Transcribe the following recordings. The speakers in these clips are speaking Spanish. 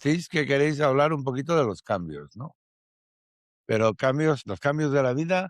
decís que queréis hablar un poquito de los cambios, ¿no? Pero los cambios de la vida,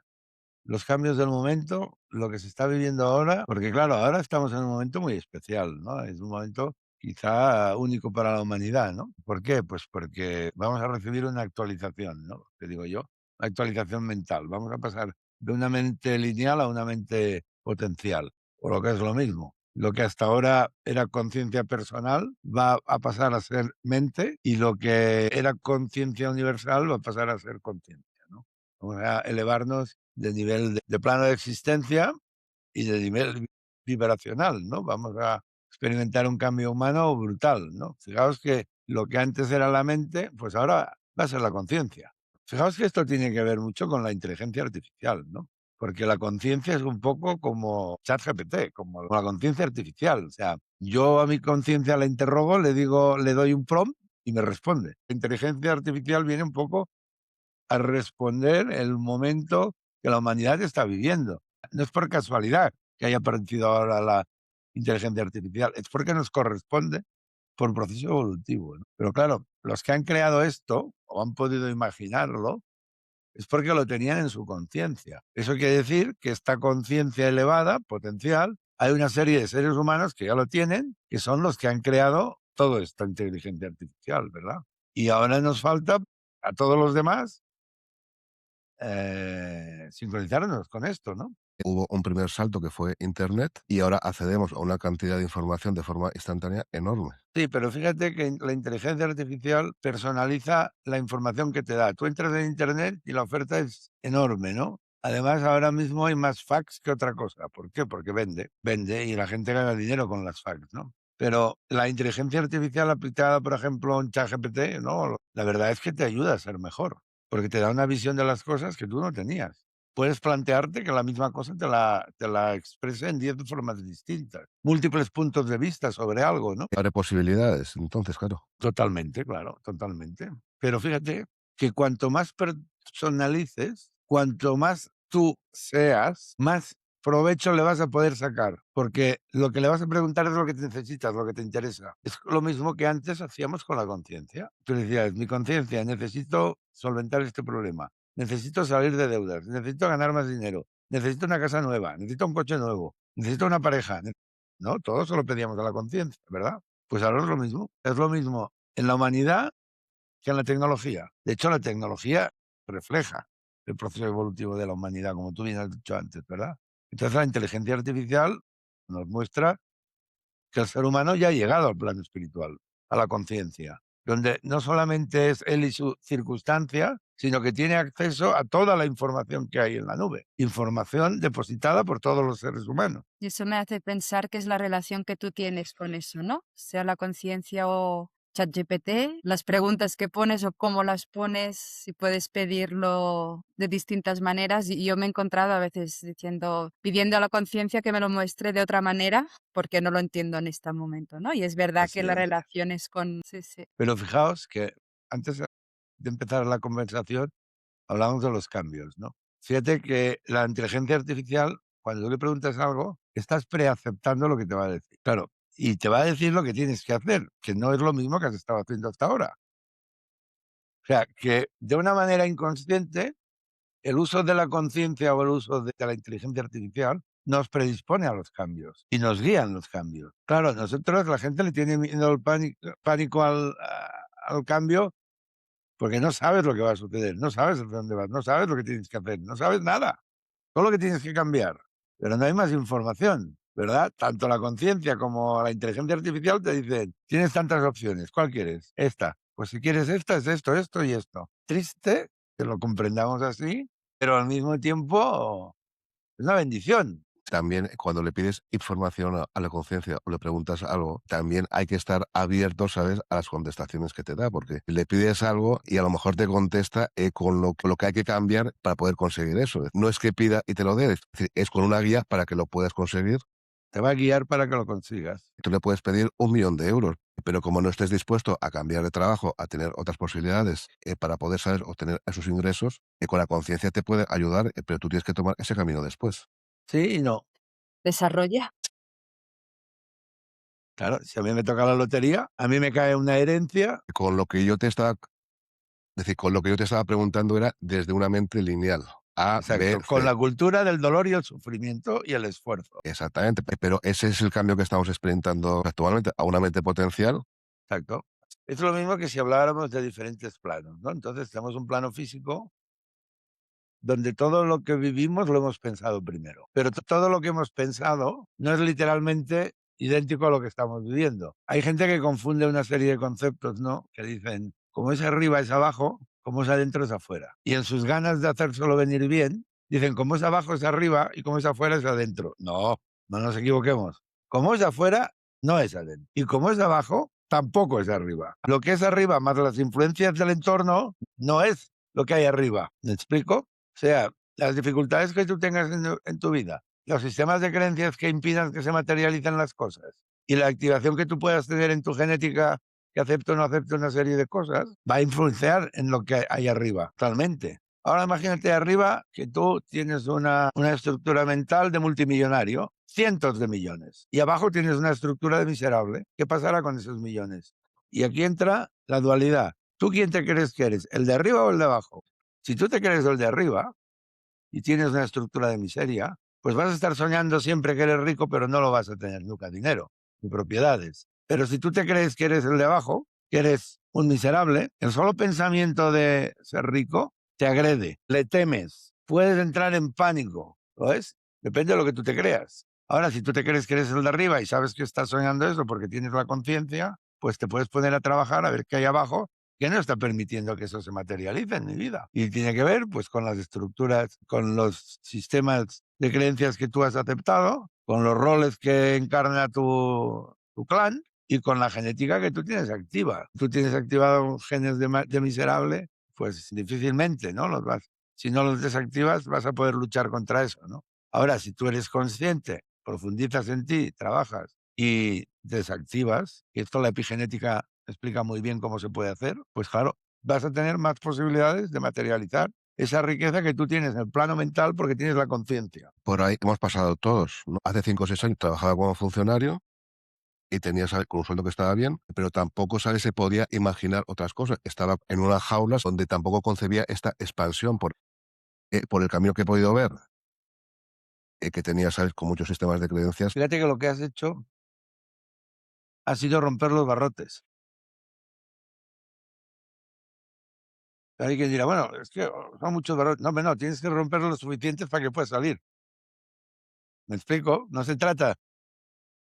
los cambios del momento, lo que se está viviendo ahora, porque claro, ahora estamos en un momento muy especial, ¿no? Es un momento quizá único para la humanidad, ¿no? ¿Por qué? Pues porque vamos a recibir una actualización, ¿no? Te digo yo, una actualización mental. Vamos a pasar de una mente lineal a una mente potencial, o lo que es lo mismo. Lo que hasta ahora era conciencia personal va a pasar a ser mente, y lo que era conciencia universal va a pasar a ser conciencia, ¿no? Vamos a elevarnos de nivel de plano de existencia y de nivel vibracional, ¿no? Vamos a experimentar un cambio humano brutal, ¿no? Fijaos que lo que antes era la mente, pues ahora va a ser la conciencia. Fijaos que esto tiene que ver mucho con la inteligencia artificial, ¿no? Porque la conciencia es un poco como ChatGPT, como la conciencia artificial. O sea, yo a mi conciencia la interrogo, le digo, le doy un prompt y me responde. La inteligencia artificial viene un poco a responder el momento que la humanidad está viviendo. No es por casualidad que haya aparecido ahora la inteligencia artificial, es porque nos corresponde por proceso evolutivo, ¿no? Pero claro, los que han creado esto, o han podido imaginarlo, es porque lo tenían en su conciencia. Eso quiere decir que esta conciencia elevada, potencial, hay una serie de seres humanos que ya lo tienen, que son los que han creado toda esta inteligencia artificial, ¿verdad? Y ahora nos falta a todos los demás sincronizarnos con esto, ¿no? Hubo un primer salto que fue Internet y ahora accedemos a una cantidad de información de forma instantánea enorme. Sí, pero fíjate que la inteligencia artificial personaliza la información que te da. Tú entras en Internet y la oferta es enorme, ¿no? Además, ahora mismo hay más fax que otra cosa. ¿Por qué? Porque vende y la gente gana dinero con las fax, ¿no? Pero la inteligencia artificial aplicada, por ejemplo, en ChatGPT, ¿no? La verdad es que te ayuda a ser mejor, porque te da una visión de las cosas que tú no tenías. Puedes plantearte que la misma cosa te la exprese en 10 formas distintas, múltiples puntos de vista sobre algo, ¿no? Abre posibilidades, entonces, claro. Totalmente, claro, totalmente. Pero fíjate que cuanto más personalices, cuanto más tú seas, más provecho le vas a poder sacar, porque lo que le vas a preguntar es lo que te necesitas, lo que te interesa. Es lo mismo que antes hacíamos con la conciencia. Tú decías, mi conciencia, necesito solventar este problema, necesito salir de deudas, necesito ganar más dinero, necesito una casa nueva, necesito un coche nuevo, necesito una pareja. No, todo se lo pedíamos a la conciencia, ¿verdad? Pues ahora es lo mismo en la humanidad que en la tecnología. De hecho, la tecnología refleja el proceso evolutivo de la humanidad, como tú bien has dicho antes, ¿verdad? Entonces, la inteligencia artificial nos muestra que el ser humano ya ha llegado al plano espiritual, a la conciencia, donde no solamente es él y su circunstancia, sino que tiene acceso a toda la información que hay en la nube, información depositada por todos los seres humanos. Y eso me hace pensar que es la relación que tú tienes con eso, ¿no? Sea la conciencia o ChatGPT, las preguntas que pones o cómo las pones, si puedes pedirlo de distintas maneras. Y yo me he encontrado a veces diciendo, pidiendo a la conciencia que me lo muestre de otra manera, porque no lo entiendo en este momento, ¿no? Y es verdad que Así la es. relación es con... Sí, sí. Pero fijaos que antes de empezar la conversación hablamos de los cambios, ¿no? Fíjate que la inteligencia artificial, cuando tú le preguntas algo, estás preaceptando lo que te va a decir. Claro, y te va a decir lo que tienes que hacer, que no es lo mismo que has estado haciendo hasta ahora. O sea, que de una manera inconsciente, el uso de la conciencia o el uso de la inteligencia artificial nos predispone a los cambios y nos guían los cambios. Claro, nosotros, la gente le tiene miedo al pánico al cambio, porque no sabes lo que va a suceder, no sabes hacia dónde vas, no sabes lo que tienes que hacer, no sabes nada. Todo lo que tienes que cambiar, pero no hay más información, ¿verdad? Tanto la conciencia como la inteligencia artificial te dicen, tienes tantas opciones, ¿cuál quieres? Esta. Pues si quieres esta, es esto, esto y esto. Triste que lo comprendamos así, pero al mismo tiempo es una bendición. También cuando le pides información a la conciencia o le preguntas algo, también hay que estar abierto, ¿sabes?, a las contestaciones que te da, porque le pides algo y a lo mejor te contesta con lo que hay que cambiar para poder conseguir eso. No es que pida y te lo dé, es decir, es con una guía para que lo puedas conseguir. Te va a guiar para que lo consigas. Tú le puedes pedir 1.000.000 de euros, pero como no estés dispuesto a cambiar de trabajo, a tener otras posibilidades para poder saber obtener esos ingresos, con la conciencia te puede ayudar, pero tú tienes que tomar ese camino después. Sí y no. Desarrolla. Claro, si a mí me toca la lotería, a mí me cae una herencia. Con lo que yo te estaba Es decir, con lo que yo te estaba preguntando era desde una mente lineal. A, B, Exacto, con C. la cultura del dolor y el sufrimiento y el esfuerzo. Exactamente. Pero ese es el cambio que estamos experimentando actualmente, a una mente potencial. Exacto. Es lo mismo que si habláramos de diferentes planos, ¿no? Entonces tenemos un plano físico donde todo lo que vivimos lo hemos pensado primero. Pero todo lo que hemos pensado no es literalmente idéntico a lo que estamos viviendo. Hay gente que confunde una serie de conceptos, ¿no? Que dicen, como es arriba es abajo, como es adentro es afuera. Y en sus ganas de hacérselo venir bien, dicen, como es abajo es arriba y como es afuera es adentro. No, no nos equivoquemos. Como es afuera, no es adentro. Y como es abajo, tampoco es arriba. Lo que es arriba más las influencias del entorno no es lo que hay arriba. ¿Me explico? O sea, las dificultades que tú tengas en tu vida, los sistemas de creencias que impidan que se materialicen las cosas y la activación que tú puedas tener en tu genética que acepte o no acepte una serie de cosas, va a influenciar en lo que hay arriba, totalmente. Ahora imagínate arriba que tú tienes una estructura mental de multimillonario, cientos de millones, y abajo tienes una estructura de miserable. ¿Qué pasará con esos millones? Y aquí entra la dualidad. ¿Tú quién te crees que eres? ¿El de arriba o el de abajo? Si tú te crees el de arriba y tienes una estructura de miseria, pues vas a estar soñando siempre que eres rico, pero no lo vas a tener nunca dinero ni propiedades. Pero si tú te crees que eres el de abajo, que eres un miserable, el solo pensamiento de ser rico te agrede, le temes, puedes entrar en pánico, ¿lo ves? Depende de lo que tú te creas. Ahora, si tú te crees que eres el de arriba y sabes que estás soñando eso porque tienes la conciencia, pues te puedes poner a trabajar a ver qué hay abajo que no está permitiendo que eso se materialice en mi vida. Y tiene que ver pues con las estructuras, con los sistemas de creencias que tú has aceptado, con los roles que encarna tu clan y con la genética que tú tienes activa. Tú tienes activados genes de miserable, pues difícilmente, ¿no? Si no los desactivas, vas a poder luchar contra eso, ¿no? Ahora, si tú eres consciente, profundizas en ti, trabajas y desactivas, y esto la epigenética explica muy bien cómo se puede hacer, pues claro, vas a tener más posibilidades de materializar esa riqueza que tú tienes en el plano mental porque tienes la conciencia. Por ahí hemos pasado todos, ¿no? Hace 5 o 6 años trabajaba como funcionario y tenía, con un sueldo que estaba bien, pero tampoco, ¿sabes?, se podía imaginar otras cosas. Estaba en unas jaulas donde tampoco concebía esta expansión por el camino que he podido ver, que tenía, ¿sabes?, con muchos sistemas de creencias. Fíjate que lo que has hecho ha sido romper los barrotes. Hay quien dirá, bueno, es que son muchos barrotes. No, hombre, no, tienes que romper lo suficiente para que puedas salir. ¿Me explico? No se trata,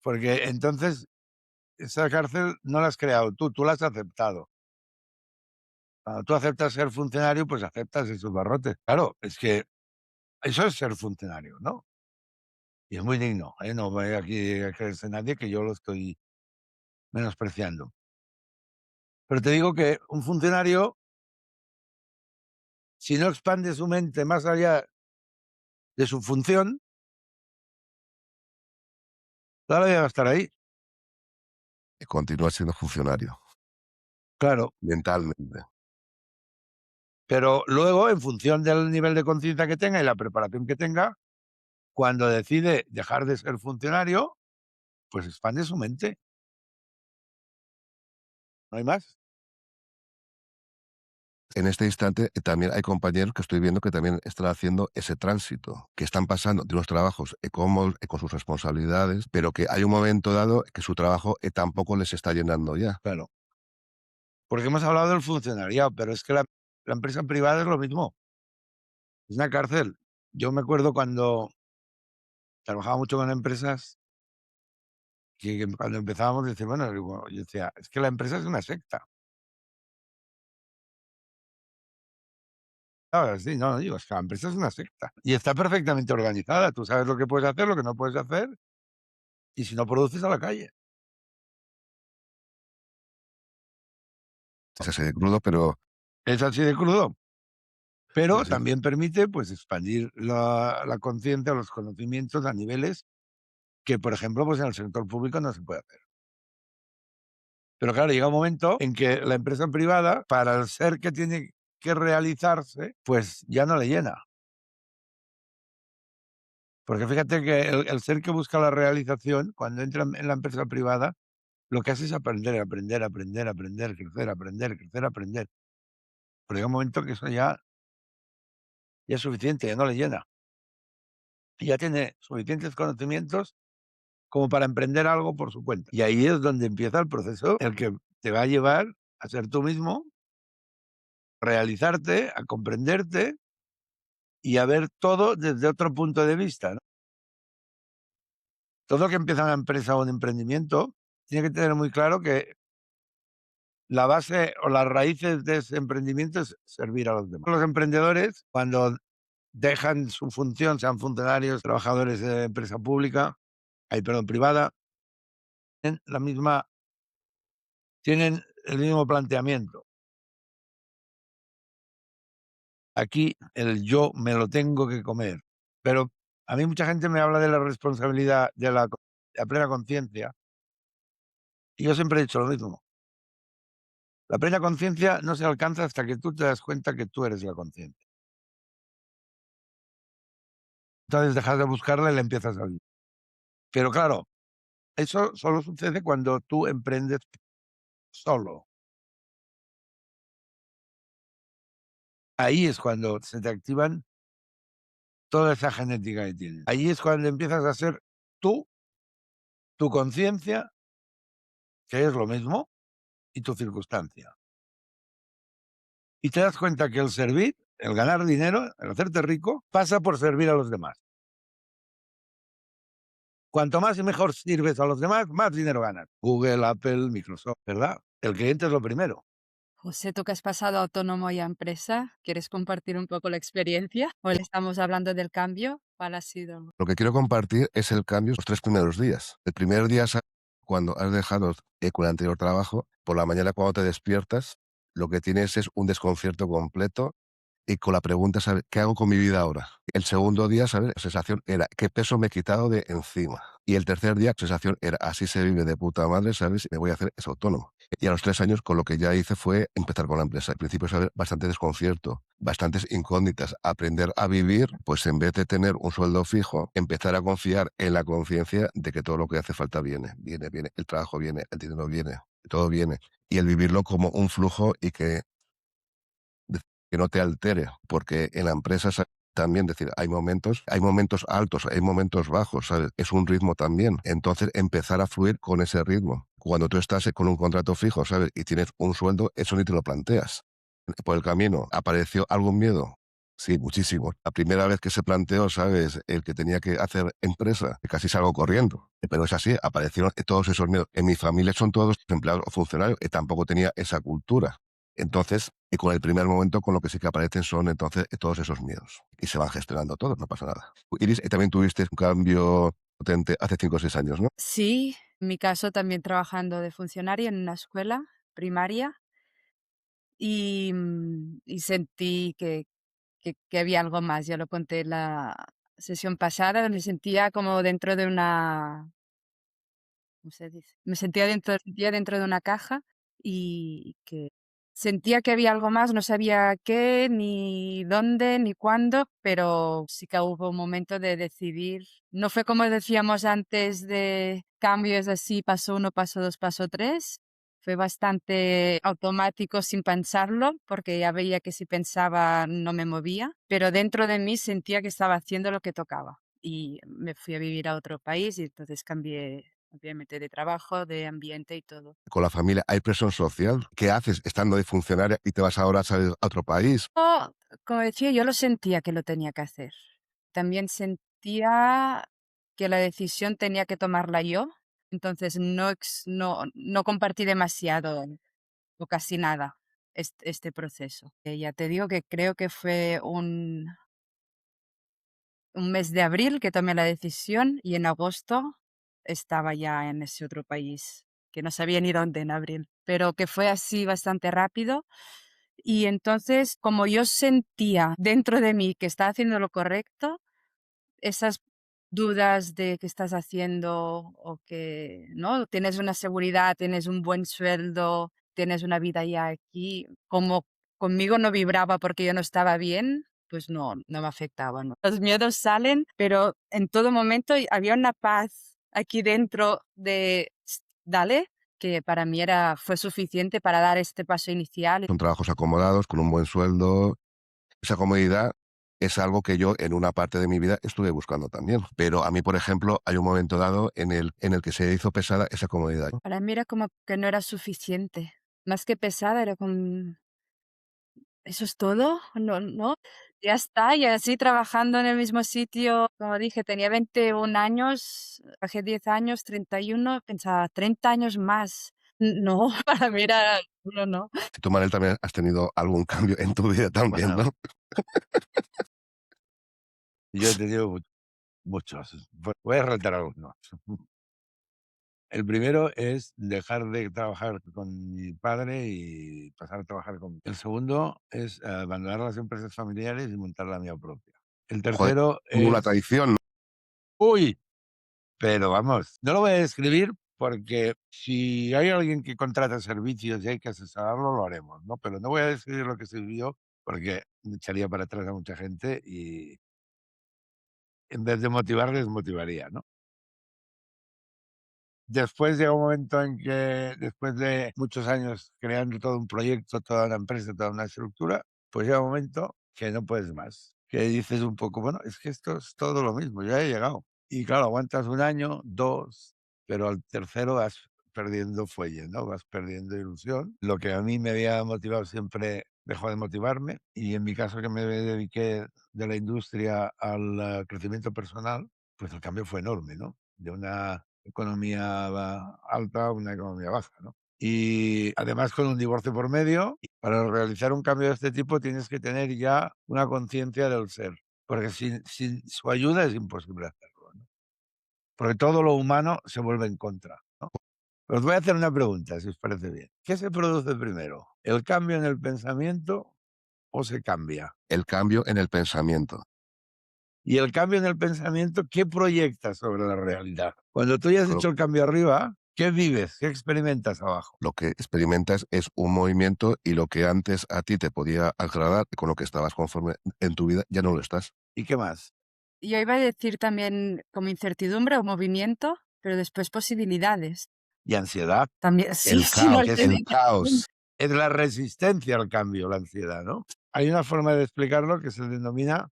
porque entonces esa cárcel no la has creado tú la has aceptado. Cuando tú aceptas ser funcionario, pues aceptas esos barrotes. Claro, es que eso es ser funcionario, ¿no? Y es muy digno, ¿eh? No voy aquí a creerse nadie que yo lo estoy menospreciando. Pero te digo que un funcionario, si no expande su mente más allá de su función, toda la vida va a estar ahí. Y continúa siendo funcionario, Claro, mentalmente. pero luego, en función del nivel de conciencia que tenga y la preparación que tenga, cuando decide dejar de ser funcionario, pues expande su mente, no hay más. En este instante, también hay compañeros que estoy viendo que también están haciendo ese tránsito, que están pasando de unos trabajos cómodos, con sus responsabilidades, pero que hay un momento dado que su trabajo tampoco les está llenando ya. Claro, porque hemos hablado del funcionariado, pero es que la empresa privada es lo mismo, es una cárcel. Yo me acuerdo cuando trabajaba mucho con empresas que cuando empezábamos, dice, bueno, digo, yo decía, es que la empresa es una secta. Sí, no, digo, es que la empresa es una secta. Y está perfectamente organizada. Tú sabes lo que puedes hacer, lo que no puedes hacer, y si no produces a la calle. Es así de crudo, pero Es así de crudo. es Pero así. también permite pues expandir la conciencia, los conocimientos a niveles que, por ejemplo, pues en el sector público no se puede hacer. Pero claro, llega un momento en que la empresa privada, para el ser que tiene que realizarse, pues ya no le llena. Porque fíjate que el ser que busca la realización, cuando entra en la empresa privada, lo que hace es aprender, aprender, aprender, aprender, crecer, aprender, crecer, aprender. Pero llega un momento que eso ya es suficiente, ya no le llena. Y ya tiene suficientes conocimientos como para emprender algo por su cuenta. Y ahí es donde empieza el proceso, el que te va a llevar a ser tú mismo, a realizarte, a comprenderte y a ver todo desde otro punto de vista, ¿no? Todo que empieza una empresa o un emprendimiento tiene que tener muy claro que la base o las raíces de ese emprendimiento es servir a los demás. Los emprendedores, cuando dejan su función, sean funcionarios, trabajadores de empresa pública, perdón, privada, tienen tienen el mismo planteamiento. Aquí el yo me lo tengo que comer. Pero a mí mucha gente me habla de la responsabilidad de la plena conciencia. Y yo siempre he dicho lo mismo. La plena conciencia no se alcanza hasta que tú te das cuenta que tú eres la conciencia. Entonces dejas de buscarla y la empiezas a vivir. Pero claro, eso solo sucede cuando tú emprendes solo. Ahí es cuando se te activan toda esa genética que tienes. Ahí es cuando empiezas a ser tú, tu conciencia, que es lo mismo, y tu circunstancia. Y te das cuenta que el servir, el ganar dinero, el hacerte rico, pasa por servir a los demás. Cuanto más y mejor sirves a los demás, más dinero ganas. Google, Apple, Microsoft, ¿verdad? El cliente es lo primero. José, tú que has pasado a autónomo y a empresa, ¿quieres compartir un poco la experiencia? Hoy estamos hablando del cambio. ¿Cuál ha sido? Lo que quiero compartir es el cambio los 3 primeros días. El primer día es cuando has dejado con el anterior trabajo, por la mañana cuando te despiertas, lo que tienes es un desconcierto completo y con la pregunta, ¿sabes? ¿Qué hago con mi vida ahora? El segundo día, ¿sabes? La sensación era, ¿qué peso me he quitado de encima? Y el tercer día, la sensación era, así se vive de puta madre, ¿sabes? Me voy a hacer es autónomo. Y a los 3 años, con lo que ya hice fue empezar con la empresa. Al principio, ¿sabes? Bastante desconcierto, bastantes incógnitas. Aprender a vivir, pues en vez de tener un sueldo fijo, empezar a confiar en la conciencia de que todo lo que hace falta viene, viene, viene. El trabajo viene, el dinero viene, todo viene. Y el vivirlo como un flujo y que no te altere, porque en la empresa también, decir, hay momentos altos, hay momentos bajos, ¿sabes? Es un ritmo también. Entonces, empezar a fluir con ese ritmo. Cuando tú estás con un contrato fijo, ¿sabes? Y tienes un sueldo, eso ni te lo planteas. Por el camino, ¿apareció algún miedo? Sí, muchísimo. La primera vez que se planteó, ¿sabes? El que tenía que hacer empresa, que casi salgo corriendo. Pero es así, aparecieron todos esos miedos. En mi familia son todos empleados o funcionarios y tampoco tenía esa cultura. Entonces, y con el primer momento, con lo que sí que aparecen son entonces todos esos miedos. Y se van gestionando todos, no pasa nada. Iris, también tuviste un cambio potente hace 5 o 6 años, ¿no? Sí, en mi caso también trabajando de funcionaria en una escuela primaria y sentí que había algo más. Ya lo conté en la sesión pasada, me sentía como dentro de una, ¿cómo se dice? Sentía dentro de una caja y que sentía que había algo más, no sabía qué, ni dónde, ni cuándo, pero sí que hubo un momento de decidir. No fue como decíamos antes de cambios así, paso uno, paso dos, paso tres. Fue bastante automático sin pensarlo, porque ya veía que si pensaba no me movía, pero dentro de mí sentía que estaba haciendo lo que tocaba. Y me fui a vivir a otro país y entonces cambié obviamente de trabajo, de ambiente y todo. Con la familia, ¿hay presión social? ¿Qué haces estando de funcionaria y te vas ahora ¿sabes? A otro país? Como decía, yo lo sentía que lo tenía que hacer. También sentía que la decisión tenía que tomarla yo, entonces no compartí demasiado o casi nada este proceso. Ya te digo que creo que fue un mes de abril que tomé la decisión y en agosto estaba ya en ese otro país, que no sabía ni dónde en abril, pero que fue así bastante rápido. Y entonces, como yo sentía dentro de mí que estaba haciendo lo correcto, esas dudas de qué estás haciendo o que, ¿no? Tienes una seguridad, tienes un buen sueldo, tienes una vida ya aquí, como conmigo no vibraba porque yo no estaba bien, pues no me afectaba, ¿no? Los miedos salen, pero en todo momento había una paz aquí dentro de, dale, que para mí fue suficiente para dar este paso inicial. Son trabajos acomodados, con un buen sueldo. Esa comodidad es algo que yo en una parte de mi vida estuve buscando también. Pero a mí, por ejemplo, hay un momento dado en el que se hizo pesada esa comodidad. Para mí era como que no era suficiente. Más que pesada, era como, ¿eso es todo? No, no, ya está, y así trabajando en el mismo sitio, como dije, tenía 21 años, trabajé 10 años, 31, pensaba, 30 años más. No, para mí era, no, no. Si tú, Manel, también has tenido algún cambio en tu vida también, Bueno, ¿no? yo he tenido muchos. Voy a relatar algunos. El primero es dejar de trabajar con mi padre y pasar a trabajar con... El segundo es abandonar las empresas familiares y montar la mía propia. El Joder, tercero una es... tradición. ¡Uy! Pero vamos, no lo voy a describir porque si hay alguien que contrata servicios y hay que asesorarlo, lo haremos, ¿no? Pero no voy a describir lo que se vivió porque me echaría para atrás a mucha gente y en vez de motivar, desmotivaría, ¿no? Después llega un momento en que, después de muchos años creando todo un proyecto, toda una empresa, toda una estructura, pues llega un momento que no puedes más. Que dices un poco, bueno, es que esto es todo lo mismo, ya he llegado. Y claro, aguantas un año, dos, pero al tercero vas perdiendo fuelle, ¿no? Vas perdiendo ilusión. Lo que a mí me había motivado siempre dejó de motivarme. Y en mi caso, que me dediqué de la industria al crecimiento personal, pues el cambio fue enorme, ¿no? De una economía alta a una economía baja, ¿no? Y además con un divorcio por medio, para realizar un cambio de este tipo tienes que tener ya una conciencia del ser, porque sin su ayuda es imposible hacerlo, ¿no? Porque todo lo humano se vuelve en contra, ¿no? Os voy a hacer una pregunta, si os parece bien. ¿Qué se produce primero? ¿El cambio en el pensamiento o se cambia? El cambio en el pensamiento. Y el cambio en el pensamiento, ¿qué proyecta sobre la realidad? Cuando tú ya has Creo hecho el cambio arriba, ¿qué vives? ¿Qué experimentas abajo? lo que experimentas es un movimiento y lo que antes a ti te podía agradar, con lo que estabas conforme en tu vida, ya no lo estás. ¿Y qué más? Yo iba a decir también como incertidumbre o movimiento, pero después posibilidades. Y ansiedad. También, sí, El sí, no caos, Que es, el caos. es la resistencia al cambio, la ansiedad, ¿no? Hay una forma de explicarlo que se denomina,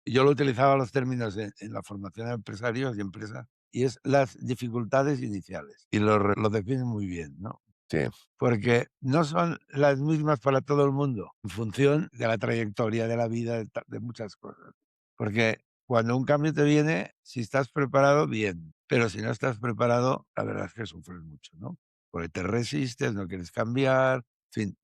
yo lo utilizaba los términos en la formación de empresarios y empresas, y es las dificultades iniciales. Y lo define muy bien, ¿no? Sí. Porque no son las mismas para todo el mundo, en función de la trayectoria de la vida, de muchas cosas. Porque cuando un cambio te viene, si estás preparado, bien, pero si no estás preparado, la verdad es que sufres mucho, ¿no? Porque te resistes, no quieres cambiar, en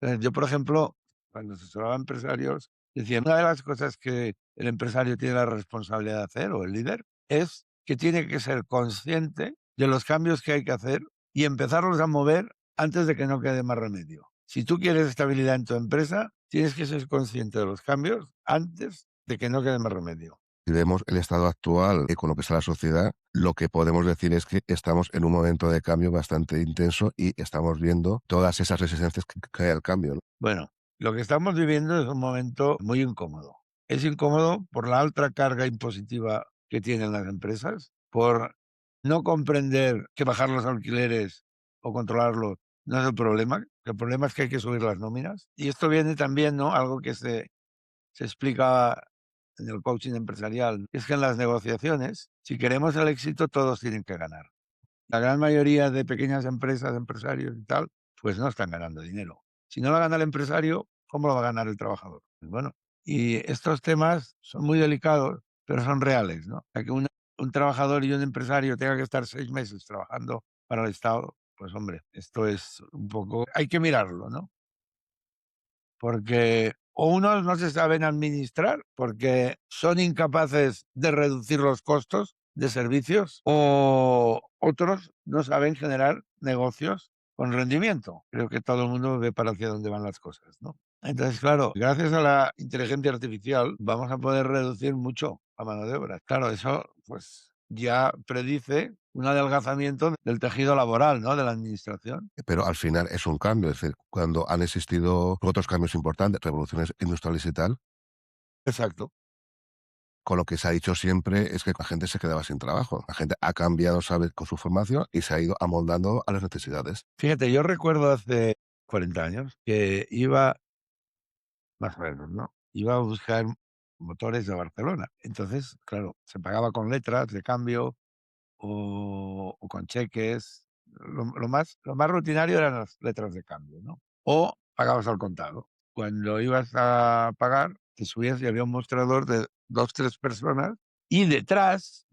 fin. Yo, por ejemplo, cuando asesoraba a empresarios, decía, una de las cosas que el empresario tiene la responsabilidad de hacer, o el líder, es que tiene que ser consciente de los cambios que hay que hacer y empezarlos a mover antes de que no quede más remedio. Si tú quieres estabilidad en tu empresa, tienes que ser consciente de los cambios antes de que no quede más remedio. Si vemos el estado actual con lo que está la sociedad, lo que podemos decir es que estamos en un momento de cambio bastante intenso y estamos viendo todas esas resistencias que hay al cambio, ¿no? Bueno, lo que estamos viviendo es un momento muy incómodo. Es incómodo por la alta carga impositiva que tienen las empresas, por no comprender que bajar los alquileres o controlarlos no es el problema, que el problema es que hay que subir las nóminas. Y esto viene también, ¿no? Algo que se explica en el coaching empresarial, es que en las negociaciones, si queremos el éxito, todos tienen que ganar. La gran mayoría de pequeñas empresas, empresarios y tal, pues no están ganando dinero. Si no lo gana el empresario, ¿cómo lo va a ganar el trabajador? Pues bueno, y estos temas son muy delicados, pero son reales, ¿no? A que un trabajador y un empresario tenga que estar 6 meses trabajando para el Estado, pues hombre, esto es un poco... Hay que mirarlo, ¿no? Porque o unos no se saben administrar porque son incapaces de reducir los costos de servicios, o otros no saben generar negocios con rendimiento. Creo que todo el mundo ve para hacia dónde van las cosas, ¿no? Entonces, claro, gracias a la inteligencia artificial vamos a poder reducir mucho la mano de obra. Claro, eso pues ya predice un adelgazamiento del tejido laboral, ¿no? De la administración. Pero al final es un cambio, es decir, cuando han existido otros cambios importantes, revoluciones industriales y tal, Exacto. con lo que se ha dicho siempre es que la gente se quedaba sin trabajo. La gente ha cambiado, ¿sabes?, con su formación y se ha ido amoldando a las necesidades. Fíjate, yo recuerdo hace 40 años que iba, más o menos, ¿no? Iba a buscar motores a Barcelona. Entonces, claro, se pagaba con letras de cambio o con cheques. Lo más rutinario eran las letras de cambio, ¿no? O pagabas al contado. Cuando ibas a pagar, te subías y había un mostrador de 2, 3 personas y detrás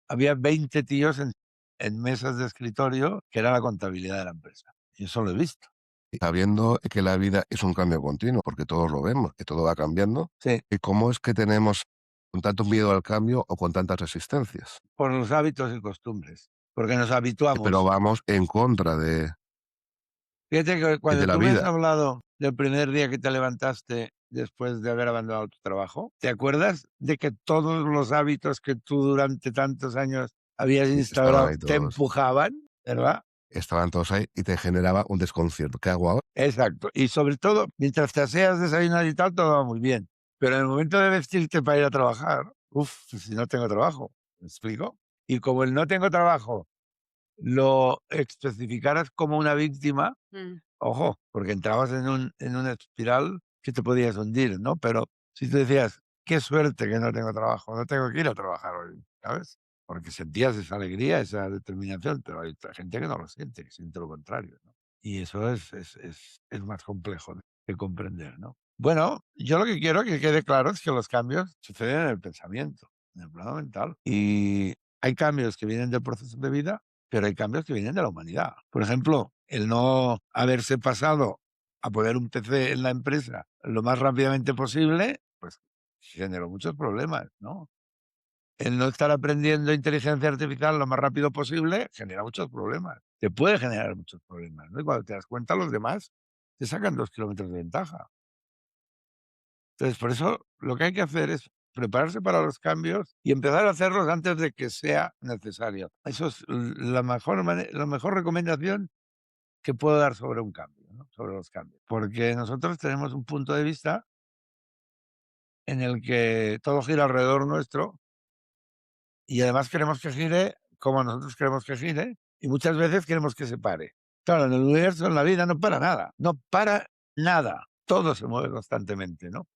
había 20 tíos en mesas de escritorio, que era la contabilidad de la empresa. Y eso lo he visto. Y sabiendo que la vida es un cambio continuo, porque todos lo vemos, que todo va cambiando, Sí, ¿y cómo es que tenemos con tanto miedo al cambio o con tantas resistencias? por los hábitos y costumbres, porque nos Pero habituamos. vamos en contra Fíjate que cuando de la tú me has vida. hablado del primer día que te levantaste después de haber abandonado tu trabajo, ¿te acuerdas de que todos los hábitos que tú durante tantos años habías Sí, estaban instaurado ahí te todos. empujaban, verdad? Estaban todos ahí y te generaba un desconcierto. ¿Qué hago ahora? Exacto. Y sobre todo, mientras te aseas, desayunas y tal, todo va muy bien. Pero en el momento de vestirte para ir a trabajar, si no tengo trabajo, ¿me explico? Y como el no tengo trabajo lo especificaras como una víctima, Mm. ojo, porque entrabas en una espiral que te podías hundir, ¿no? Pero si tú decías: "Qué suerte que no tengo trabajo, no tengo que ir a trabajar hoy", ¿sabes? Porque sentías esa alegría, esa determinación, pero hay otra gente que no lo siente, que siente lo contrario, ¿no? Y eso es más complejo de comprender, ¿no? Bueno, yo lo que quiero que quede claro es que los cambios suceden en el pensamiento, en el plano mental. Y hay cambios que vienen del proceso de vida, pero hay cambios que vienen de la humanidad. Por ejemplo, el no haberse pasado a poner un PC en la empresa lo más rápidamente posible, pues generó muchos problemas, ¿no? El no estar aprendiendo inteligencia artificial lo más rápido posible genera muchos problemas. Te puede generar muchos problemas, ¿no? Y cuando te das cuenta, los demás te sacan 2 kilómetros de ventaja. Entonces, por eso lo que hay que hacer es prepararse para los cambios y empezar a hacerlos antes de que sea necesario. Eso es la mejor recomendación que puedo dar sobre un cambio, ¿no? Sobre los cambios. Porque nosotros tenemos un punto de vista en el que todo gira alrededor nuestro y además queremos que gire como nosotros queremos que gire y muchas veces queremos que se pare. Claro, en el universo, en la vida, no para nada. No para nada. Todo se mueve constantemente, ¿no?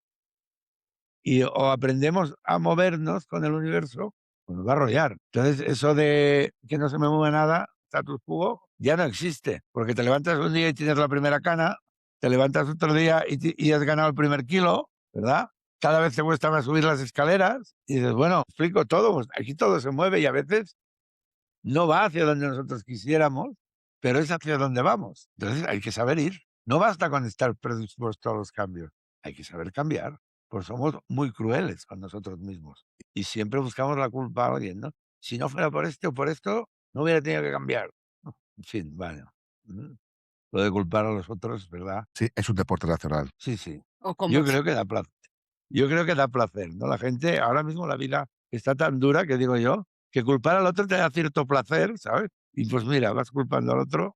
Y o aprendemos a movernos con el universo, pues nos va a arrollar. Entonces, eso de que no se me mueve nada, status quo, ya no existe, porque te levantas un día y tienes la primera cana, te levantas otro día y has ganado el primer kilo, ¿verdad? Cada vez te cuesta más subir las escaleras y dices, bueno, explico todo, pues aquí todo se mueve y a veces no va hacia donde nosotros quisiéramos, pero es hacia donde vamos. Entonces hay que saber ir. No basta con estar predispuesto a los cambios, hay que saber cambiar, pues somos muy crueles con nosotros mismos y siempre buscamos la culpa a alguien, ¿no? Si no fuera por esto o por esto, no hubiera tenido que cambiar. En fin, bueno, lo de culpar a los otros, ¿verdad? Sí, es un deporte nacional. Sí, sí. O como Yo creo que da placer. Yo creo que da placer, ¿no? La gente, ahora mismo la vida está tan dura que digo yo, que culpar al otro te da cierto placer, ¿sabes? Y pues mira, vas culpando al otro